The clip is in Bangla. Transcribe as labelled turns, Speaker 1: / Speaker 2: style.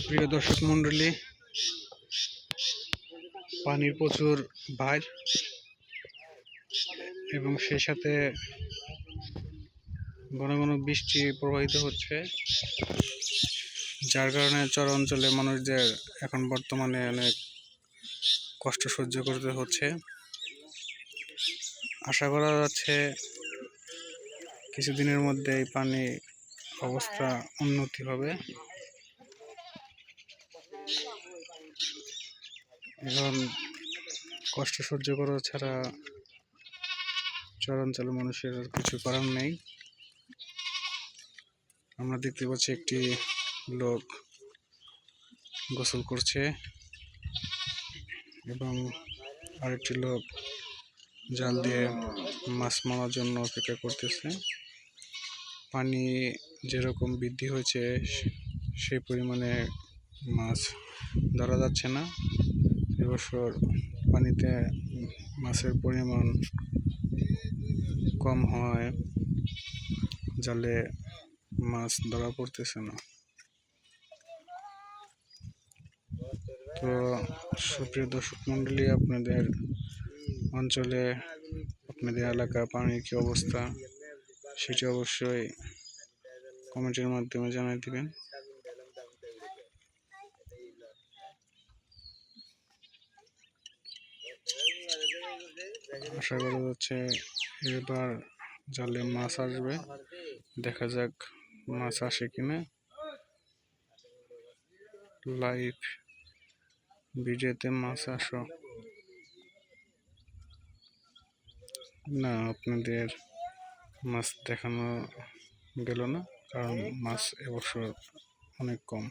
Speaker 1: সুপ্রিয় দর্শক মন্ডলী, পানির প্রচুর ভার এবং সেই সাথে ঘন ঘন বৃষ্টি প্রবাহিত হচ্ছে, যার কারণে চর অঞ্চলে মানুষদের এখন বর্তমানে অনেক কষ্ট সহ্য করতে হচ্ছে। আশা করা যাচ্ছে কিছুদিনের মধ্যে এই পানি অবস্থা উন্নতি হবে। এখন কষ্ট সহ্য করা ছাড়া চরাঞ্চলের মানুষের কিছু করার নেই। আমরা দেখতে পাচ্ছি একটি লোক গোসল করছে এবং আরেকটি লোক জাল দিয়ে মাছ মারার জন্য অপেক্ষা করতেছে। পানি যেরকম বৃদ্ধি হয়েছে সেই পরিমাণে মাছ ধরা যাচ্ছে না। এবছর পানিতে মাছের পরিমাণ কম হয়, জালে মাছ ধরা পড়তেছে না। তো সুপ্রিয় দর্শক মন্ডলী, আপনাদের অঞ্চলে আপনাদের এলাকা পানির কি অবস্থা সেটি অবশ্যই কমেন্টের মাধ্যমে জানিয়ে দিবেন। আশা করা যাচ্ছে এবার জালে মাছ আসবে, দেখা যাক মাছ আসে কিনা। লাইভ ভিডিওতে মাছ আসো না, আপনাদের মাছ দেখানো গেল না, কারণ মাছ এবছর অনেক কম।